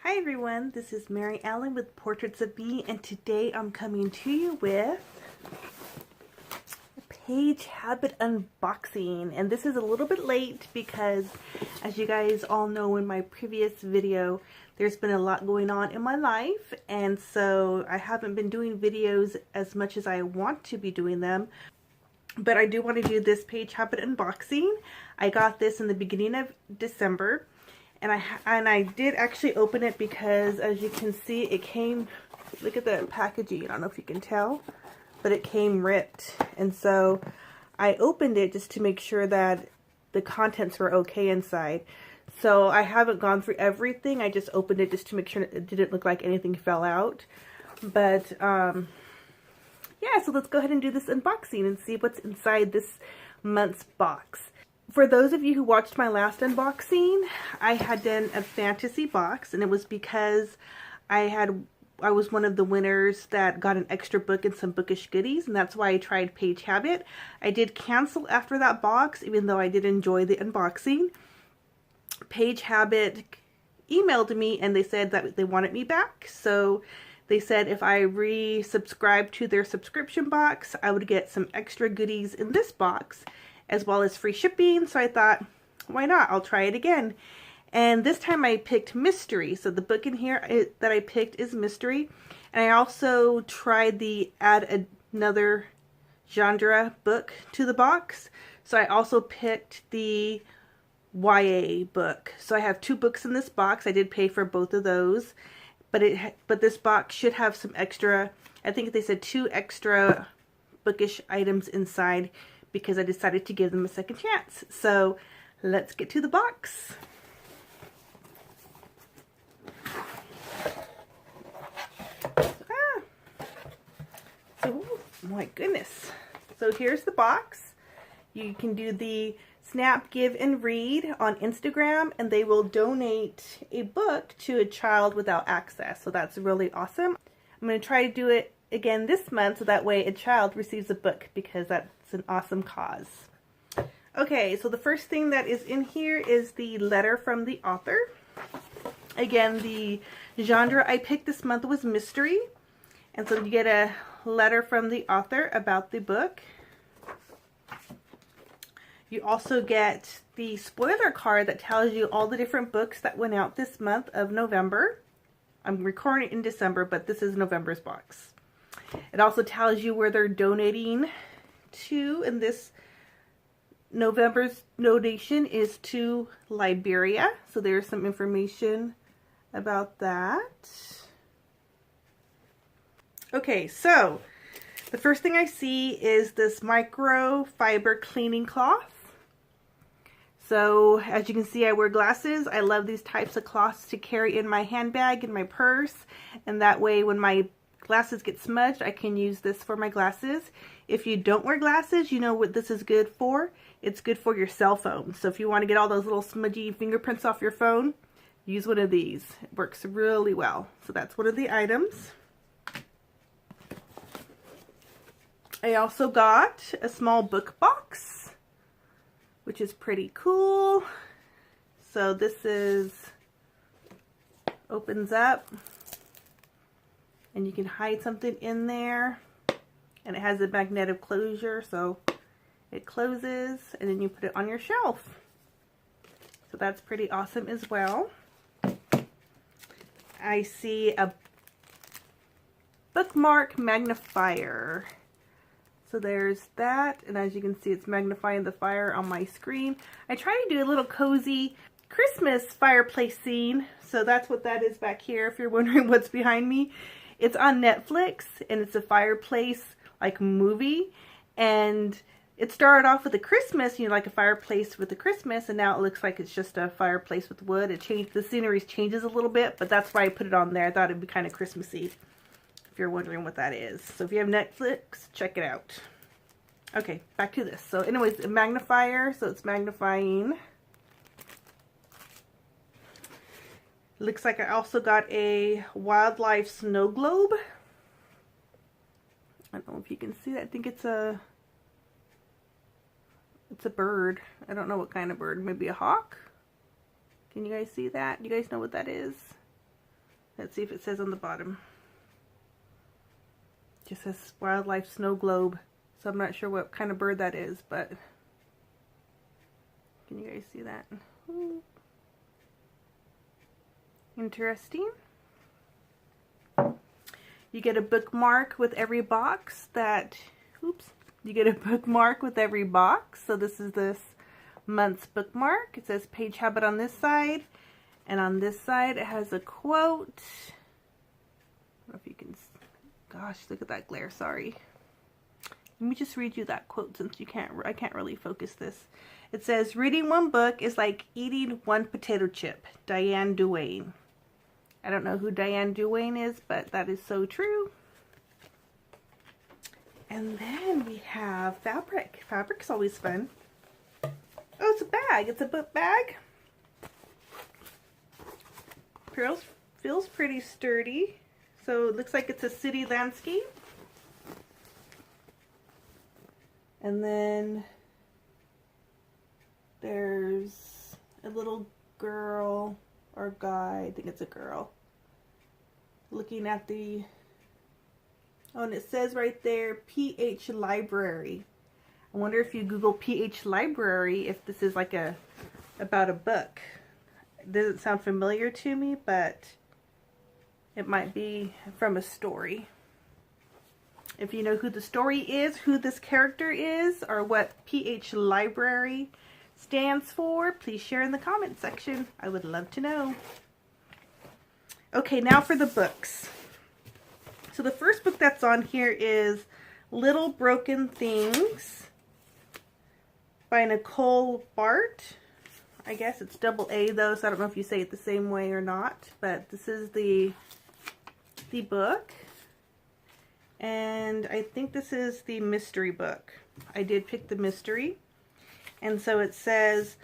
Hi everyone, this is MaryEllen with Portraits of Me, and today I'm coming to you with a Page Habit unboxing. And this is a little bit late because, as you guys all know in my previous video, there's been a lot going on in my life, and so I haven't been doing videos as much as I want to be doing them. But I do want to do this Page Habit unboxing. I got this in the beginning of December. And I did actually open it because, as you can see, it came, look at the packaging, I don't know if you can tell, but it came ripped. And so I opened it just to make sure that the contents were okay inside. So I haven't gone through everything, I just opened it just to make sure it didn't look like anything fell out. But yeah, so let's go ahead and do this unboxing and see what's inside this month's box. For those of you who watched my last unboxing, I had done a fantasy box, and it was because I was one of the winners that got an extra book and some bookish goodies, and that's why I tried Page Habit. I did cancel after that box, even though I did enjoy the unboxing. Page Habit emailed me and they said that they wanted me back, so they said if I resubscribed to their subscription box, I would get some extra goodies in this box, as well as free shipping. So I thought, why not? I'll try it again. And this time I picked mystery. So the book in here that I picked is mystery. And I also tried the add another genre book to the box. So I also picked the YA book. So I have two books in this box. I did pay for both of those. But this box should have some extra, I think they said 2 extra bookish items inside, because I decided to give them a second chance. So let's get to the box. So, my goodness. So here's the box. You can do the Snap, Give, and Read on Instagram, and they will donate a book to a child without access. So that's really awesome. I'm going to try to do it again this month, so that way a child receives a book, because that's an awesome cause. Okay, so the first thing that is in here is the letter from the author. Again, the genre I picked this month was mystery, and so you get a letter from the author about the book. You also get the spoiler card that tells you all the different books that went out this month of November. I'm recording it in December, but this is November's box. It also tells you where they're donating to, and this November's donation is to Liberia. So there's some information about that. Okay, so the first thing I see is this microfiber cleaning cloth. So as you can see, I wear glasses. I love these types of cloths to carry in my handbag and my purse, and that way when my glasses get smudged, I can use this for my glasses. If you don't wear glasses, you know what this is good for. It's good for your cell phone. So if you want to get all those little smudgy fingerprints off your phone, use one of these. It works really well. So that's one of the items. I also got a small book box, which is pretty cool. So this opens up, and you can hide something in there, and it has a magnetic closure, so it closes, and then you put it on your shelf. So that's pretty awesome as well. I see a bookmark magnifier. So there's that, and as you can see, it's magnifying the fire on my screen. I try to do a little cozy Christmas fireplace scene, so that's what that is back here, if you're wondering what's behind me. It's on Netflix, and it's a fireplace like movie, and it started off with a Christmas, you know, like a fireplace with a Christmas, and now it looks like it's just a fireplace with wood. It changed, the scenery changes a little bit, but that's why I put it on there. I thought it'd be kind of Christmassy, if you're wondering what that is. So if you have Netflix, check it out. Okay, back to this. So anyways, a magnifier, so it's magnifying. Looks like I also got a wildlife snow globe. I don't know if you can see that. I think it's a bird. I don't know what kind of bird. Maybe a hawk? Can you guys see that? You guys know what that is? Let's see if it says on the bottom. It just says wildlife snow globe. So I'm not sure what kind of bird that is, but can you guys see that? Interesting. You get a bookmark with every box that, you get a bookmark with every box. So this is this month's bookmark. It says Page Habit on this side, and on this side it has a quote. I don't know if you can, gosh, look at that glare, sorry. Let me just read you that quote since I can't really focus this. It says, reading one book is like eating one potato chip. Diane Duane. I don't know who Diane Duane is, but that is so true. And then we have fabric. Fabric's always fun. Oh, it's a bag. It's a book bag. Feels pretty sturdy. So it looks like it's a city landscape. And then there's a little girl or guy, I think it's a girl, looking at the, oh, and it says right there, PH Library. I wonder if you Google PH Library, if this is like about a book. It doesn't sound familiar to me, but it might be from a story. If you know who the story is, who this character is, or what PH Library stands for, please share in the comment section. I would love to know. Okay, now for the books. So the first book that's on here is Little Broken Things by Nicole Bart. I guess it's double A though, so I don't know if you say it the same way or not, but this is the book. And I think this is the mystery book. I did pick the mystery. And so it says,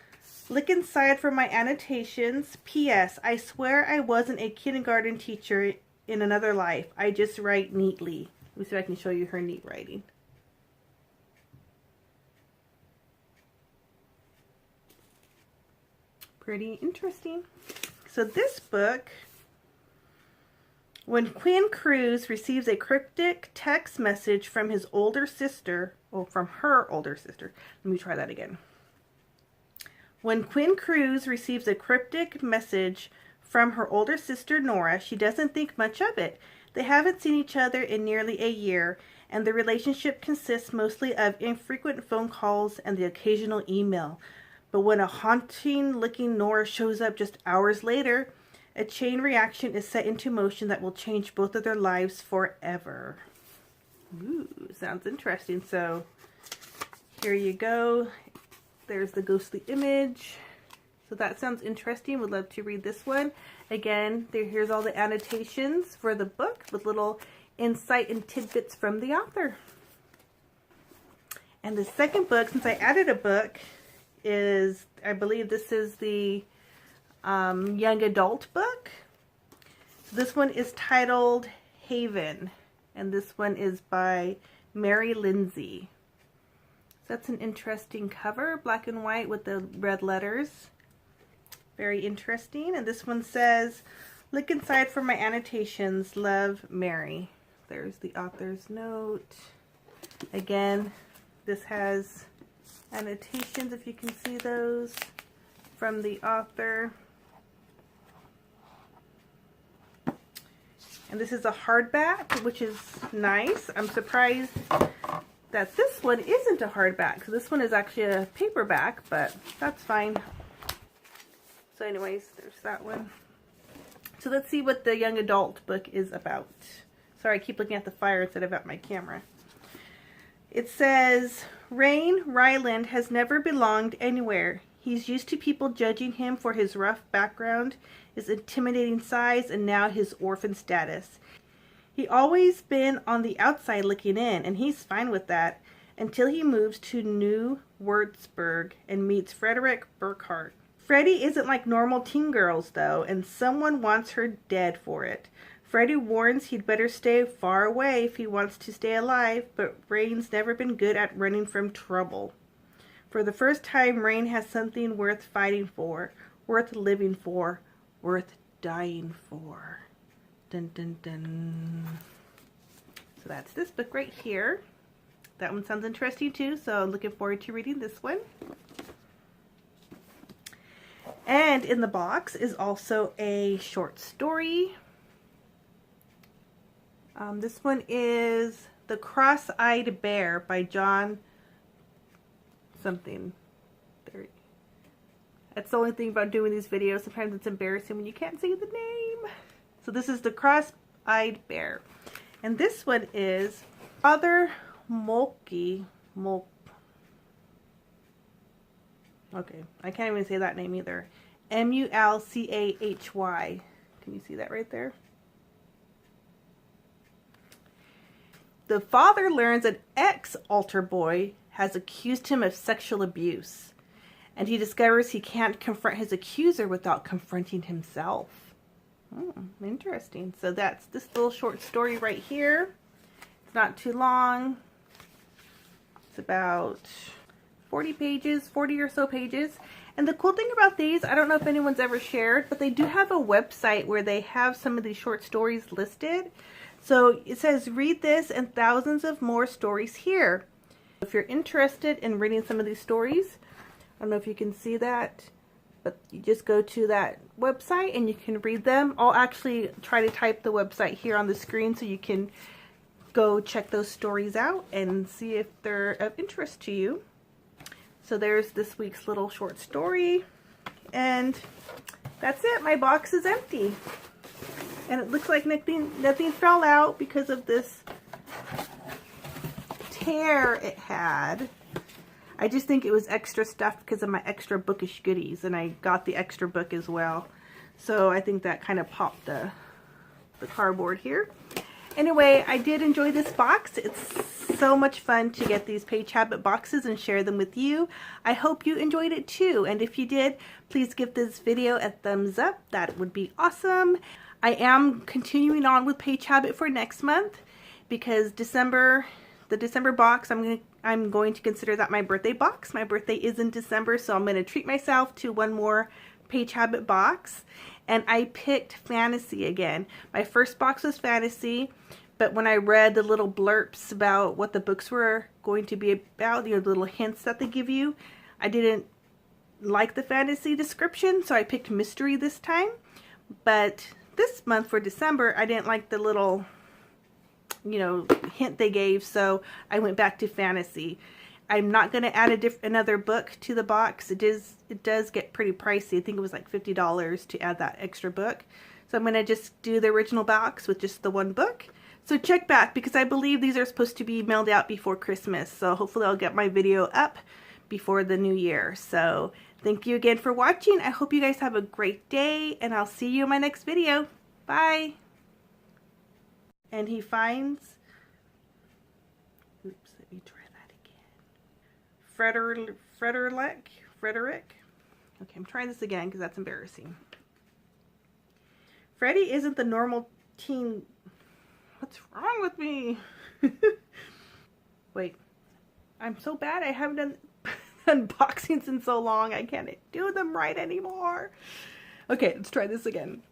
look inside for my annotations. P.S. I swear I wasn't a kindergarten teacher in another life. I just write neatly. Let me see if I can show you her neat writing. Pretty interesting. So this book, when Quinn Cruz receives a cryptic text message from his older sister, or from her older sister. Let me try that again. When Quinn Cruz receives a cryptic message from her older sister Nora, she doesn't think much of it. They haven't seen each other in nearly a year, and the relationship consists mostly of infrequent phone calls and the occasional email. But when a haunting-looking Nora shows up just hours later, a chain reaction is set into motion that will change both of their lives forever. Ooh, sounds interesting. So here you go. There's the ghostly image. So that sounds interesting. Would love to read this one. Again, here's all the annotations for the book with little insight and tidbits from the author. And the second book, since I added a book, is, I believe this is the young adult book. So this one is titled Haven, and this one is by Mary Lindsay. So that's an interesting cover, black and white with the red letters. Very interesting. And this one says, look inside for my annotations. Love, Mary. There's the author's note. Again, this has annotations, if you can see those, from the author. And this is a hardback, which is nice. I'm surprised that this one isn't a hardback. So this one is actually a paperback, but that's fine. So anyways, there's that one. So let's see what the young adult book is about. Sorry, I keep looking at the fire instead of at my camera. It says, Rain Ryland has never belonged anywhere. He's used to people judging him for his rough background, his intimidating size, and now his orphan status. He always been on the outside looking in, and he's fine with that, until he moves to New Würzburg and meets Frederick Burkhardt. Freddie isn't like normal teen girls, though, and someone wants her dead for it. Freddie warns he'd better stay far away if he wants to stay alive, but Rain's never been good at running from trouble. For the first time, Rain has something worth fighting for, worth living for, worth dying for. Dun, dun, dun. So that's this book right here. That one sounds interesting too, so I'm looking forward to reading this one. And in the box is also a short story. This one is The Cross-Eyed Bear by John something. That's the only thing about doing these videos. Sometimes it's embarrassing when you can't say the name. So this is The Cross-Eyed Bear. And this one is Father Mulkey. Okay, I can't even say that name either. M-U-L-C-A-H-Y. Can you see that right there? The father learns an ex-altar boy has accused him of sexual abuse, and he discovers he can't confront his accuser without confronting himself. Interesting. So that's this little short story right here. It's not too long. It's about 40 pages, 40 or so pages. And the cool thing about these, I don't know if anyone's ever shared, but they do have a website where they have some of these short stories listed. So it says, read this and thousands of more stories here. If you're interested in reading some of these stories, I don't know if you can see that, but you just go to that website and you can read them. I'll actually try to type the website here on the screen so you can go check those stories out and see if they're of interest to you. So there's this week's little short story, and that's it. My box is empty. And it looks like nothing fell out because of this tear it had. I just think it was extra stuff because of my extra bookish goodies, and I got the extra book as well. So I think that kind of popped the cardboard here. Anyway, I did enjoy this box. It's so much fun to get these Page Habit boxes and share them with you. I hope you enjoyed it too. And if you did, please give this video a thumbs up. That would be awesome. I am continuing on with Page Habit for next month because the December box, I'm going to consider that my birthday box. My birthday is in December, so I'm going to treat myself to one more Page Habit box. And I picked fantasy again. My first box was fantasy, but when I read the little blurbs about what the books were going to be about, the little hints that they give you, I didn't like the fantasy description, so I picked mystery this time. But this month for December, I didn't like the little, hint they gave, so I went back to fantasy. I'm not going to add another book to the box. It does get pretty pricey. I think it was like $50 to add that extra book. So I'm going to just do the original box with just the one book. So check back because I believe these are supposed to be mailed out before Christmas. So hopefully I'll get my video up before the new year. So thank you again for watching. I hope you guys have a great day, and I'll see you in my next video. Bye. And he finds, oops, let me try that again. Frederick. Okay, I'm trying this again because that's embarrassing. Freddie isn't the normal teen. What's wrong with me? Wait, I'm so bad. I haven't done unboxings in so long. I can't do them right anymore. Okay, let's try this again.